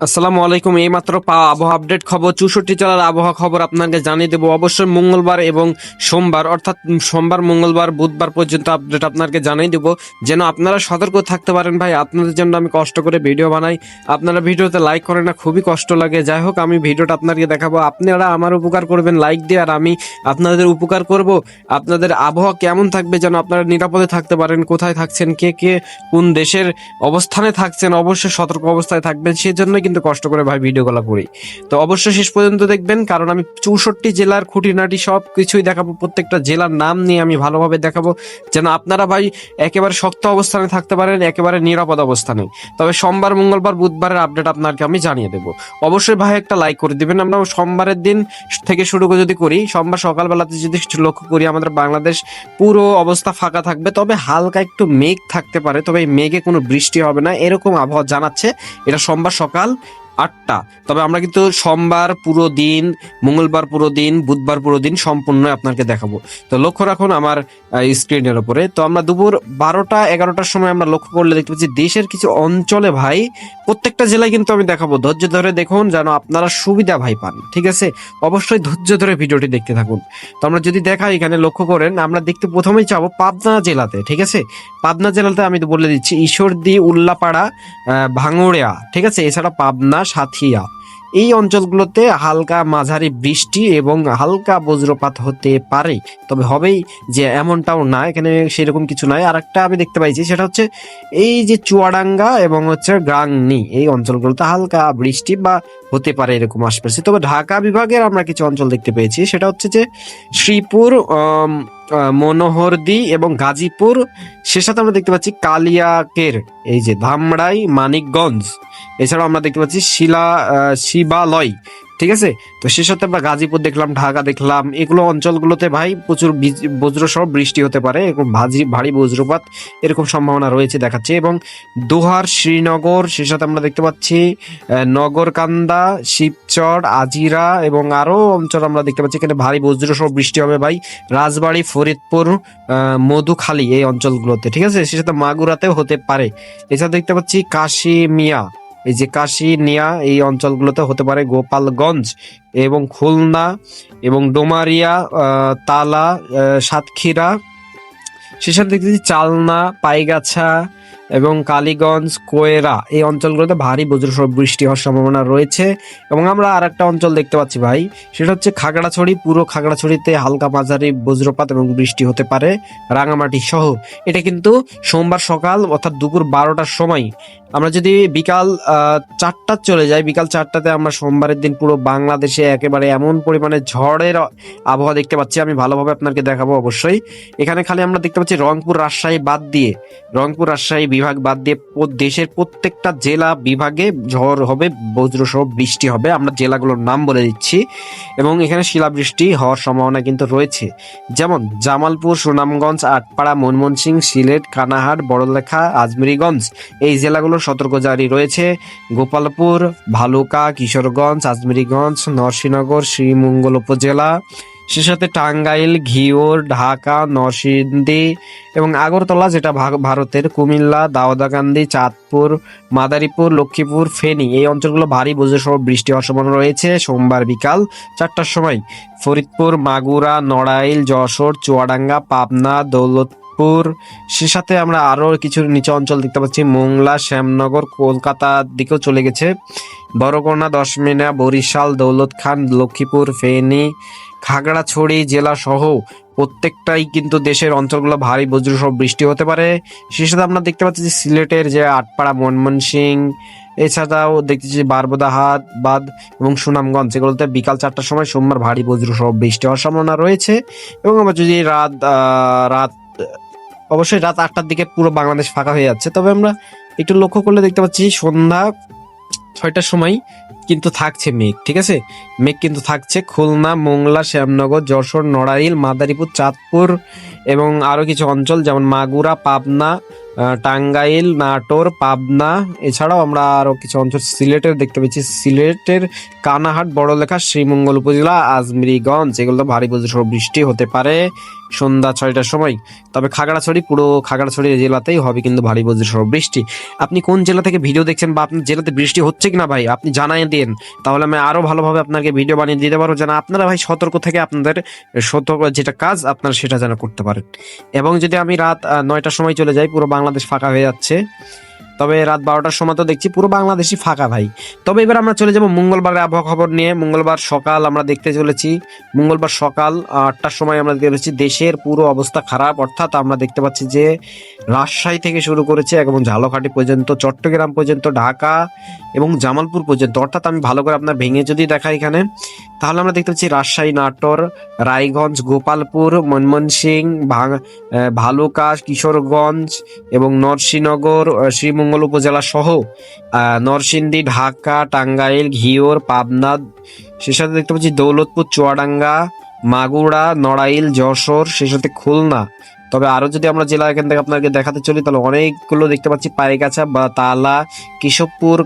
আসসালামু আলাইকুম। এইমাত্র পাওয়া আবহাওয়া আপডেট খবর 64 জেলার আবহাওয়া খবর আপনাকে জানিয়ে দেবো। অবশ্যই মঙ্গলবার এবং সোমবার অর্থাৎ সোমবার, মঙ্গলবার, বুধবার পর্যন্ত আপডেট আপনাকে জানিয়ে দেবো, যেন আপনারা সতর্ক থাকতে পারেন। ভাই, আপনাদের জন্য আমি কষ্ট করে ভিডিও বানাই, আপনারা ভিডিওতে লাইক করেন না, খুবই কষ্ট লাগে। যাই হোক, আমি ভিডিওটা আপনাকে দেখাবো, আপনারা আমার উপকার করবেন লাইক দিয়ে, আর আমি আপনাদের উপকার করব। আপনাদের আবহাওয়া কেমন থাকবে যেন আপনারা নিরাপদে থাকতে পারেন। কোথায় থাকছেন, কে কে কোন দেশের অবস্থানে থাকছেন, অবশ্যই সতর্ক অবস্থায় থাকবেন। সেজন্য কিন্তু কষ্ট করে ভাই ভিডিওগুলো করি। তো অবশ্যই শেষ পর্যন্ত দেখবেন, কারণ আমি 64 জেলার খুঁটিনাটি সব কিছুই দেখাবো। প্রত্যেকটা জেলার নাম নিয়ে আমি ভালোভাবে দেখাবো, যেন আপনারা ভাই একেবারে শক্ত অবস্থানে থাকতে পারেন, একেবারে নিরাপদ অবস্থানে। তবে সোমবার, মঙ্গলবার, বুধবারের আপডেট আপনাকে আমি জানিয়ে দেবো। অবশ্যই ভাই একটা লাইক করে দিবেন। আমরা সোমবারের দিন থেকে শুরু করে যদি করি, সোমবার সকালবেলাতে যদি লক্ষ্য করি, আমাদের বাংলাদেশ পুরো অবস্থা ফাঁকা থাকবে, তবে হালকা একটু মেঘ থাকতে পারে, তবে এই মেঘে কোনো বৃষ্টি হবে না, এরকম আবহাওয়া জানাচ্ছে। এটা সোমবার সকাল 8টা। তবে আমরা কিন্তু সোমবার পুরো দিন, মঙ্গলবার পুরো দিন, বুধবার পুরো দিন সম্পূর্ণ আপনাকে দেখাবো। তো লক্ষ্য রাখুন আমার স্ক্রিনের উপরে। তো আমরা দুপুর 12টা-11টার সময় আমরা লক্ষ্য করলে দেখতে পাচ্ছি দেশের কিছু অঞ্চলে ভাই প্রত্যেকটা জেলায় কিন্তু আমি দেখাবো। ধৈর্য ধরে দেখুন যেন আপনারা সুবিধা ভাই পান, ঠিক আছে? অবশ্যই ধৈর্য ধরে ভিডিওটি দেখতে থাকুন। তো আমরা যদি দেখাই, এখানে লক্ষ্য করেন, আমরা দেখতে প্রথমেই যাবো পাবনা জেলাতে, ঠিক আছে? পাবনা জেলাতে আমি তো বলে দিচ্ছি ঈশ্বরদী, উল্লাপাড়া, ভাঙড়িয়া, ঠিক আছে? এছাড়া পাবনা, সাথিয়া, এই অঞ্চলগুলোতে হালকা মাঝারি বৃষ্টি এবং হালকা বজ্রপাত হতে পারে। তবে হবেই যে এমনটাও না, এখানে সেরকম কিছু নাই। আর একটা আমি দেখতে পাইছি, সেটা হচ্ছে এই যে চুয়াডাঙ্গা এবং হচ্ছে গাংনী, এই অঞ্চলগুলোতে হালকা বৃষ্টি বা হতে পারে এরকম আশপাশে। তবে ঢাকা বিভাগের আমরা কিছু অঞ্চল দেখতে পেয়েছি, সেটা হচ্ছে যে শ্রীপুর, মনোহরদী এবং গাজীপুর। সে সাথে আমরা দেখতে পাচ্ছি কালিয়াকের, এই যে ধামরাই, মানিকগঞ্জ। এছাড়াও আমরা দেখতে পাচ্ছি শিবালয়, ঠিক আছে? তো সে সাথে আমরা গাজীপুর দেখলাম, ঢাকা দেখলাম। এগুলো অঞ্চলগুলোতে ভাই প্রচুর বজ্রসহ বৃষ্টি হতে পারে, এরকম ভারী বজ্রপাত এরকম সম্ভাবনা রয়েছে দেখাচ্ছে। এবং দোহার, শ্রীনগর, সে সাথে আমরা দেখতে পাচ্ছি নগরকান্দা, শিবচর, আজিরা এবং আরো অঞ্চল আমরা দেখতে পাচ্ছি এখানে ভারী বজ্রসহ বৃষ্টি হবে ভাই। রাজবাড়ী, ফরিদপুর, মধুখালী, এই অঞ্চলগুলোতে, ঠিক আছে? সে সাথে মাগুরাতেও হতে পারে। এছাড়া দেখতে পাচ্ছি কাশিমিয়া, এই যে কাশিনিয়া, এই অঞ্চলগুলোতে হতে পারে। গোপালগঞ্জ এবং খুলনা এবং ডোমারিয়া, তালা, সাতক্ষীরা, সে সাথে দেখতেছি চালনা, পাইগাছা এবং কালীগঞ্জ, কোয়েরা, এই অঞ্চলগুলোতে ভারী বজ্রসহ বৃষ্টি হওয়ার সম্ভাবনা রয়েছে। এবং আমরা আর একটা অঞ্চল দেখতে পাচ্ছি ভাই, সেটা হচ্ছে খাগড়াছড়ি। পুরো খাগড়াছড়িতে হালকা মাঝারি বজ্রপাত এবং বৃষ্টি হতে পারে, রাঙামাটি সহ। এটা কিন্তু সোমবার সকাল অর্থাৎ দুপুর 12টার সময়। আমরা যদি বিকাল 4টা চলে যাই, বিকাল 4টাতে আমরা সোমবারের দিন পুরো বাংলাদেশে একেবারে এমন পরিমাণে ঝড়ের আবহাওয়া দেখতে পাচ্ছি, আমি ভালোভাবে আপনাকে দেখাবো অবশ্যই। এখানে খালি আমরা দেখতে পাচ্ছি রংপুর, রাজশাহী বাদ দিয়ে, রংপুর, রাজশাহী বিভাগ বাদ দিয়ে দেশের প্রত্যেকটা জেলা বিভাগে ঝড় হবে, বজ্রসহ বৃষ্টি হবে। আমরা জেলাগুলোর নাম বলে দিচ্ছি। এবং এখানে শিলাবৃষ্টি হওয়ার সম্ভাবনা কিন্তু রয়েছে, যেমন জামালপুর, সুনামগঞ্জ, আটপাড়া, ময়মনসিংহ, সিলেট, কানাহাট, বড়লেখা, আজমিরগঞ্জ, এই জেলাগুলোর সতর্ক জারি রয়েছে। গোপালপুর, ভালুকা, কিশোরগঞ্জ, আজমিরগঞ্জ, নরসিংহনগর, শ্রীমঙ্গল উপজেলা, সে সাথে টাঙ্গাইল, ঘিওর, ঢাকা, নরসিংদী এবং আগরতলা, যেটা ভারতের, কুমিল্লা, দাউদাকান্দি, চাঁদপুর, মাদারীপুর, লক্ষ্মীপুর, ফেনী, এই অঞ্চলগুলো ভারী বজ্রসহ বৃষ্টি হওয়ার সম্ভাবনা রয়েছে সোমবার বিকাল 4টার সময়। ফরিদপুর, মাগুরা, নড়াইল, যশোর, চুয়াডাঙ্গা, পাবনা, দৌলতপুর, সে সাথে আমরা আরো কিছু নিচে অঞ্চল দেখতে পাচ্ছি, মোংলা, শ্যামনগর, কলকাতার দিকেও চলে গেছে, বরগুনা, দশমিনা, বরিশাল, দৌলতখান, লক্ষ্মীপুর, ফেনী, খাগড়াছড়ি জেলা সহ প্রত্যেকটাই কিন্তু দেশের অঞ্চলগুলো ভারী বজ্রসহ বৃষ্টি হতে পারে। সে সাথে আমরা দেখতে পাচ্ছি যে সিলেটের যে আটপাড়া, ময়মনসিংহ, এছাড়াও দেখতেছি বারবদাহাট বাদ এবং সুনামগঞ্জ, যেগুলোতে বিকাল 4টার সময় সোমবার ভারী বজ্রসহ বৃষ্টি হওয়ার সম্ভাবনা রয়েছে। এবং আমরা যদি রাত অবশ্যই রাত 8টার দিকে পুরো বাংলাদেশ ফাঁকা হয়ে যাচ্ছে, তবে আমরা একটু লক্ষ্য করলে দেখতে পাচ্ছি সন্ধ্যা 6টার সময় কিন্তু থাকছে মেঘ, ঠিক আছে? মেঘ কিন্তু থাকছে খুলনা, মোংলা, শ্যামনগর, যশোর, নড়াইল, মাদারীপুর, চাঁদপুর এবং আরো কিছু অঞ্চল যেমন মাগুরা, পাবনা, টাঙ্গাইল, নাটোর, পাবনা, এছাড়াও আমরা আরো কিছু অঞ্চল সিলেটের দেখতে পেয়েছি। সিলেটের কানাহাট, বড়লেখা, শ্রীমঙ্গল উপজেলা, আজমিরিগঞ্জ, এগুলো ভারী বজ্রসহ বৃষ্টি হতে পারে সন্ধ্যা 6টার সময়। তবে পুরো খাগড়াছড়ি জেলাতেই হবে কিন্তু ভারী বজ্রসহ বৃষ্টি। আপনি কোন জেলা থেকে ভিডিও দেখছেন বা আপনার জেলাতে বৃষ্টি হচ্ছে কিনা ভাই আপনি জানাই দিন, তাহলে আমি আরো ভালোভাবে আপনাকে ভিডিও বানিয়ে দিতে পারবো, যেন আপনারা ভাই সতর্ক থেকে আপনাদের সতর্ক যেটা কাজ আপনারা সেটা যেন করতে পারেন। এবং যদি আমি রাত 9টার সময় চলে যাই, পুরো বাংলাদেশ ফাঁকা হয়ে যাচ্ছে। তবে রাত 12টার সময় তো দেখছি পুরো বাংলাদেশই ফাঁকা ভাই। তবে এবার আমরা চলে যাব মঙ্গলবারের আবহাওয়া খবর নিয়ে। মঙ্গলবার সকাল আমরা দেখতে চলেছি, মঙ্গলবার সকাল 8টার সময় আমরা দেখতে পাচ্ছি দেশের পুরো অবস্থা খারাপ। অর্থাৎ আমরা দেখতে পাচ্ছি যে রাজশাহী থেকে শুরু করেছে এবং ঝালকাঠি পর্যন্ত, চট্টগ্রাম পর্যন্ত, ঢাকা এবং জামালপুর পর্যন্ত। অর্থাৎ আমি ভালো করে আপনার ভেঙে যদি দেখাই এখানে, তাহলে আমরা দেখতে পাচ্ছি রাজশাহী, নাটোর, রায়গঞ্জ, গোপালপুর, ময়মনসিংহ, ভালুকা, কিশোরগঞ্জ এবং নরসিংহনগর, শ্রীমঙ্গল উপজেলা সহ নরসিংদী, ঢাকা, টাঙ্গাইল, ঘিওর, পাবনা, সে সাথে দেখতে পাচ্ছি দৌলতপুর, চুয়াডাঙ্গা, মাগুরা, নড়াইল, যশোর, সে সাথে খুলনা। তবে আরো যদি আমরা জেলা এখান থেকে আপনাকে দেখাতে চলি তাহলে অনেকগুলো দেখতে পাচ্ছি, পাইগাছা বা তালা, কেশবপুর,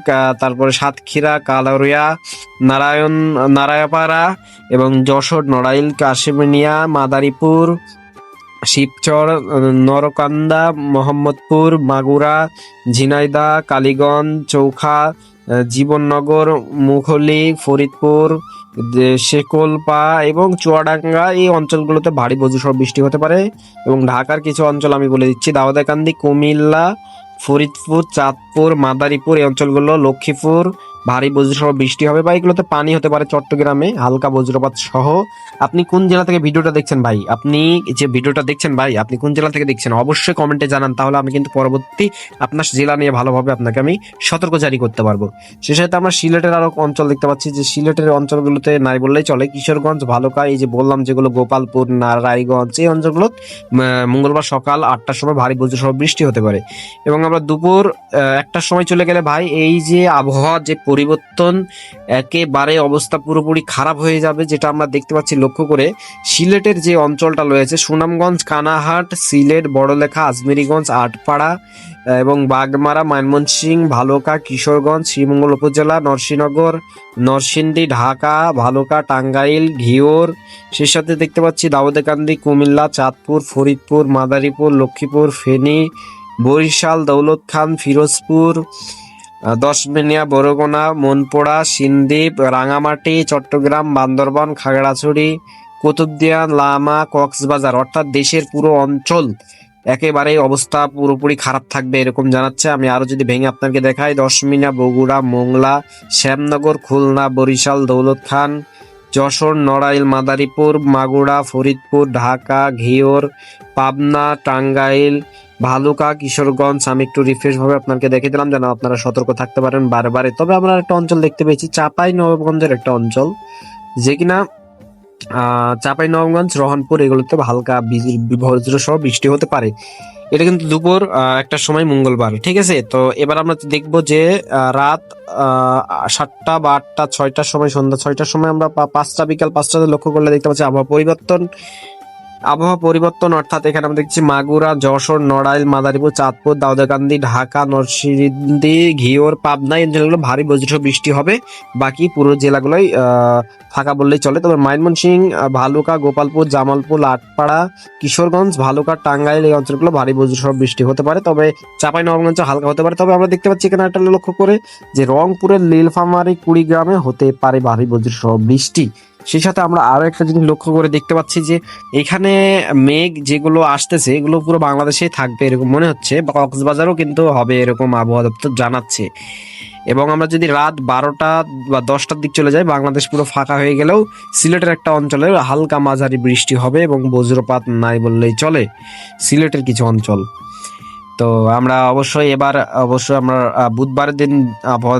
তারপরে সাতক্ষীরা, কালারিয়া, নারায়ণপাড়া এবং যশোর, নড়াইল, কাশিমিয়া, মাদারীপুর, শিবচর, নরকান্দা, মোহাম্মদপুর, মাগুরা, ঝিনাইদহ, কালীগঞ্জ, চৌখা, জীবননগর, মুখলী, ফরিদপুর, শেকলপা এবং চুয়াডাঙ্গা, এই অঞ্চলগুলোতে ভারী বজ্রসহ বৃষ্টি হতে পারে। এবং ঢাকার কিছু অঞ্চল আমি বলে দিচ্ছি, দাউদাকান্দি, কুমিল্লা, ফরিদপুর, চাঁদপুর, মাদারীপুর, এই অঞ্চলগুলো, লক্ষ্মীপুর, ভারী বজ্রসহ বৃষ্টি হবে বা এগুলোতে পানি হতে পারে চট্টগ্রামে হালকা বজ্রপাত সহ। আপনি কোন জেলা থেকে ভিডিওটা দেখছেন ভাই, আপনি যে ভিডিওটা দেখছেন ভাই আপনি কোন জেলা থেকে দেখছেন অবশ্যই কমেন্টে জানান, তাহলে আমি কিন্তু পরবর্তী আপনার জেলা নিয়ে ভালোভাবে আপনাকে আমি সতর্ক জারি করতে পারবো। সে সাথে আমরা সিলেটের আরো অঞ্চল দেখতে পাচ্ছি, যে সিলেটের অঞ্চলগুলোতে নাই বললেই চলে, কিশোরগঞ্জ, ভালুকা, এই যে বললাম যেগুলো, গোপালপুর, রায়গঞ্জ, এই অঞ্চলগুলো মঙ্গলবার সকাল 8টার সময় ভারী বজ্রসহ বৃষ্টি হতে পারে। এবং আমরা দুপুর 1টার সময় চলে গেলে ভাই এই যে আবহাওয়া যে পরিবর্তন, একেবারে অবস্থা পুরোপুরি খারাপ হয়ে যাবে, যেটা আমরা দেখতে পাচ্ছি লক্ষ্য করে। সিলেটের যে অঞ্চলটা রয়েছে, সুনামগঞ্জ, কানাহাট, সিলেট, বড়লেখা, আজমিরিগঞ্জ, আটপাড়া এবং বাগমারা, ময়মনসিংহ, ভালুকা, কিশোরগঞ্জ, শ্রীমঙ্গল উপজেলা, নরসিংহনগর, নরসিংদী, ঢাকা, ভালুকা, টাঙ্গাইল, ঘিওর, সে সাথে দেখতে পাচ্ছি দাউদাকান্দি, কুমিল্লা, চাঁদপুর, ফরিদপুর, মাদারীপুর, লক্ষ্মীপুর, ফেনী, বরিশাল, দৌলতখান, ফিরোজপুর, দশমিনিয়া, বরগুনা, মনপোড়া, সিন্দ্বীপ, রাঙামাটি, চট্টগ্রাম, বান্দরবান, খাগড়াছড়ি, কুতুবদিয়া, লামা, কক্সবাজার, অর্থাৎ দেশের পুরো অঞ্চল একেবারে অবস্থা পুরোপুরি খারাপ থাকবে এরকম জানাচ্ছে। আমি আরো যদি ভেঙে আপনাকে দেখাই, দশমিনা, বগুড়া, মোংলা, শ্যামনগর, খুলনা, বরিশাল, দৌলতখান, যশোর, নড়াইল, মাদারীপুর, মাগুরা, ফরিদপুর, ঢাকা, ঘিওর, পাবনা, টাঙ্গাইল, ভালুকা, কিশোরগঞ্জ। আমি একটু রিফ্রেশ ভাবে আপনাকে দেখে দিলাম যেন আপনারা সতর্ক থাকতে পারেন বারবারে। তবে আমরা একটা অঞ্চল দেখতে পেয়েছি, চাঁপাইনবাবগঞ্জের একটা অঞ্চল, যে কিনা চাঁপাইনবাবগঞ্জ, রহনপুর, এগুলোতে হালকা বজ্র সহ বৃষ্টি হতে পারে। এটা কিন্তু দুপুর 1টার সময় মঙ্গলবার, ঠিক আছে। তো এবার আমরা দেখবো যে রাত 7টা বা 8টা, 6টার সময়, সন্ধ্যা 6টার সময় আমরা 5টা, বিকাল 5টাতে লক্ষ্য করলে দেখতে পাচ্ছি আবহাওয়া পরিবর্তন। অর্থাৎ এখানে আমরা দেখছি মাগুরা, যশোর, নড়াইল, মাদারীপুর, চাঁদপুর, দাউদাকান্দি, ঢাকা, নরসিংদী, ঘিওর, পাবনা, এই অঞ্চলগুলো ভারী বজ্রসহ বৃষ্টি হবে। বাকি পুরো জেলাগুলোই ফাঁকা বললেই চলে। তবে ময়মনসিংহ, ভালুকা, গোপালপুর, জামালপুর, আটপাড়া, কিশোরগঞ্জ, ভালুকা, টাঙ্গাইল, এই অঞ্চলগুলো ভারী বজ্রসহ বৃষ্টি হতে পারে। তবে চাঁপাইনবাবগঞ্জ হালকা হতে পারে। তবে আমরা দেখতে পাচ্ছি এখানে একটা লক্ষ্য করে যে রংপুরের নীলফামারী, কুড়িগ্রামে হতে পারে ভারী বজ্রসহ বৃষ্টি। সেই সাথে আমরা আরো একটা জিনিস লক্ষ্য করে দেখতে পাচ্ছি যে এখানে মেঘ যেগুলো আসতেছে এগুলো পুরো বাংলাদেশে থাকবে এরকম মনে হচ্ছে, বা কক্সবাজারও কিন্তু হবে এরকম আবহাওয়া দপ্তর জানাচ্ছে। এবং আমরা যদি রাত 12টা বা 10টার দিক চলে যাই, বাংলাদেশ পুরো ফাঁকা হয়ে গেলেও সিলেটের একটা অঞ্চলে হালকা মাঝারি বৃষ্টি হবে এবং বজ্রপাত নাই বললেই চলে সিলেটের কিছু অঞ্চল। তো আমরা অবশ্যই আমরা বুধবারের দিন আবহাওয়া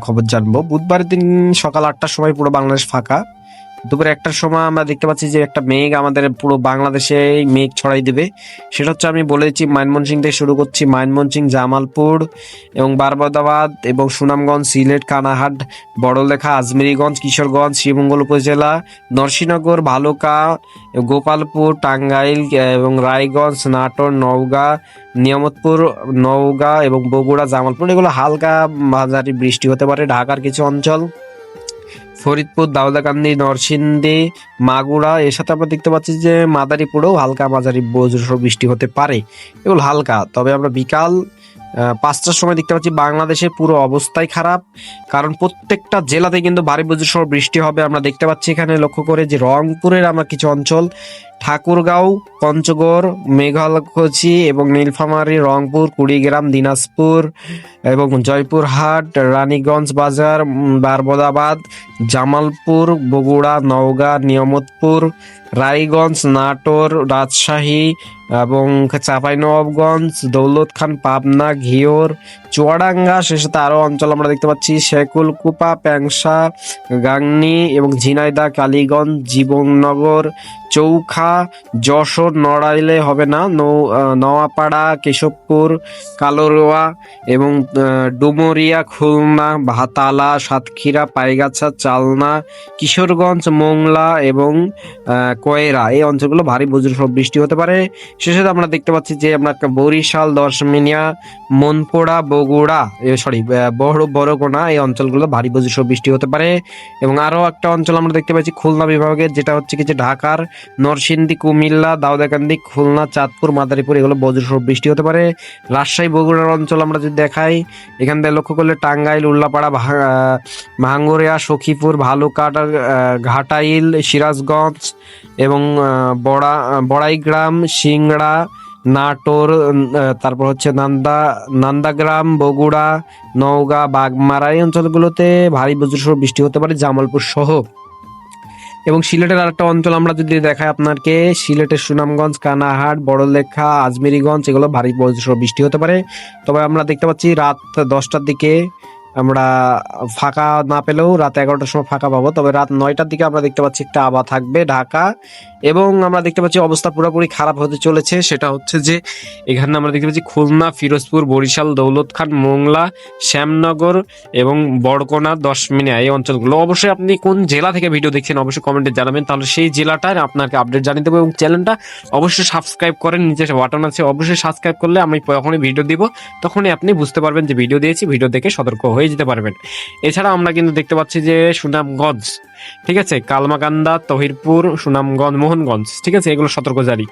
খবর জানবো। বুধবারের দিন সকাল 8টার সময় পুরো বাংলাদেশ ফাঁকা, দুপুর 1টার সময় আমরা দেখতে পাচ্ছি যে একটা মেঘ আমাদের পুরো বাংলাদেশে মেঘ ছড়াই দেবে। সেটা হচ্ছে আমি বলে দিচ্ছি, ময়মনসিংহ থেকে শুরু করছি। ময়মনসিংহ, জামালপুর এবং বারবাদাবাদ এবং সুনামগঞ্জ, সিলেট, কানাহাট, বড়লেখা, আজমেরীগঞ্জ, কিশোরগঞ্জ, শ্রীমঙ্গল উপজেলা, নরসিংহনগর, ভালুকা, গোপালপুর, টাঙ্গাইল এবং রায়গঞ্জ, নাটোর, নওগাঁ, নিয়ামতপুর, নওগাঁ এবং বগুড়া, জামালপুর, এগুলো হালকা মাঝারি বৃষ্টি হতে পারে। ঢাকার কিছু অঞ্চল, ফরিদপুর, দাউদাকান্দি, নরসিংদী, মাগুরা, এর সাথে আমরা দেখতে পাচ্ছি যে মাদারীপুরেও হালকা মাঝারি বজ্রসহ বৃষ্টি হতে পারে। এগুলো হালকা, তবে আমরা বিকাল 5টার সময় দেখতে পাচ্ছি বাংলাদেশের পুরো অবস্থাই খারাপ, কারণ প্রত্যেকটা জেলাতে কিন্তু ভারী বজ্রসহ বৃষ্টি হবে। আমরা দেখতে পাচ্ছি এখানে লক্ষ্য করে যে রংপুরের আমরা কিছু অঞ্চল, ঠাকুরগাঁও, পঞ্চগড়, মেঘালখচি এবং নীলফামারী, রংপুর, কুড়িগ্রাম, দিনাজপুর এবং জয়পুরহাট, রানীগঞ্জ বাজার, বারবাদাবাদ, জামালপুর, বগুড়া, নওগাঁ, নিয়ামতপুর, রায়গঞ্জ, নাটোর, রাজশাহী এবং চাঁপাইনবাবগঞ্জ, দৌলতখান, পাবনা, ঘিওর, চুয়াডাঙ্গা, সে সাথে আরও অঞ্চল আমরা দেখতে পাচ্ছি শেকুলকুপা, প্যাংশা, গাংনী এবং ঝিনাইদহ, কালীগঞ্জ, জীবননগর, চৌখা, যশোর, নড়াইলে হবে না, নোয়াপাড়া, কেশবপুর, কালোরোয়া এবং ডুমুরিয়া, খুলনা, ভাতালা, সাতক্ষীরা, পাইগাছা, চালনা, কিশোরগঞ্জ, মোংলা এবং কয়রা, এই অঞ্চলগুলো ভারী বজ্রসহ বৃষ্টি হতে পারে। শেষে আমরা দেখতে পাচ্ছি যে আমরা বরিশাল, দশমিনিয়া, মনপোড়া, বগুড়া, বড়কোনা, এই অঞ্চলগুলো ভারী বজ্রসহ বৃষ্টি হতে পারে। এবং আরও একটা অঞ্চল আমরা দেখতে পাচ্ছি খুলনা বিভাগের, যেটা হচ্ছে কি যে ঢাকার নরসিংদী, কুমিল্লা, দাউদাকান্দি, খুলনা, চাঁদপুর, মাদারীপুর, এগুলো বজ্রসহ বৃষ্টি হতে পারে। রাজশাহী, বগুড়ার অঞ্চল আমরা যদি দেখাই, এখান থেকে লক্ষ্য করলে টাঙ্গাইল, উল্লাপাড়া, ভাঙ্গুরিয়া, সখীপুর, ভালুকা, ঘাটাইল, সিরাজগঞ্জ এবং বড়াইগ্রাম, সিংড়া, নাটোর, তারপর হচ্ছে নান্দাগ্রাম, বগুড়া, নওগাঁ, বাগমারা, এই অঞ্চলগুলোতে ভারী বজ্রসহ বৃষ্টি হতে পারে, জামালপুর সহ। এবং সিলেটের আরেকটা অঞ্চল আমরা যদি দেখাই আপনাকে, সিলেটের সুনামগঞ্জ, কানাহাট, বড়লেখা, আজমেরীগঞ্জ, এগুলো ভারী বজ্রসহ বৃষ্টি হতে পারে। তবে আমরা দেখতে পাচ্ছি রাত 10টার দিকে আমরা ফাঁকা না পেলেও রাত 11টার সময় ফাঁকা পাবো, তবে রাত 9টার দিকে আমরা দেখতে পাচ্ছি একটা আবহাওয়া থাকবে ঢাকা। এবং আমরা দেখতে পাচ্ছি অবস্থা পুরোপুরি খারাপ হতে চলেছে, সেটা হচ্ছে যে এখানে আমরা দেখতে পাচ্ছি খুলনা, ফিরোজপুর, বরিশাল, দৌলতখান, মোংলা, শ্যামনগর এবং বড়কোনা, দশমিনিয়া, এই অঞ্চলগুলো। অবশ্যই আপনি কোন জেলা থেকে ভিডিও দেখছেন অবশ্যই কমেন্টে জানাবেন, তাহলে সেই জেলাটার আপনাকে আপডেট জানিয়ে দেবো। এবং চ্যানেলটা অবশ্যই সাবস্ক্রাইব করেন, নিচে বাটন আছে, অবশ্যই সাবস্ক্রাইব করলে আমি যখনই ভিডিও দিব তখনই আপনি বুঝতে পারবেন যে ভিডিও দিয়েছি, ভিডিও দেখে সতর্ক হয়ে যেতে পারবেন। এছাড়া আমরা কিন্তু দেখতে পাচ্ছি যে সুনামগঞ্জ, ঠিক আছে, কালমাকান্দা, তহিরপুর, সুনামগঞ্জ, মোহনগঞ্জ, ঠিক আছে, এগুলো সতর্ক জারি,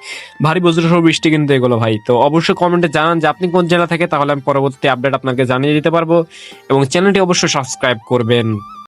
ভারী বজ্রসহ বৃষ্টি কিন্তু এগুলো ভাই। তো অবশ্যই কমেন্টে জানান যে আপনি কোন জেলা থেকে, তাহলে আমি পরবর্তী আপডেট আপনাকে জানিয়ে দিতে পারবো। এবং চ্যানেলটি অবশ্যই সাবস্ক্রাইব করবেন।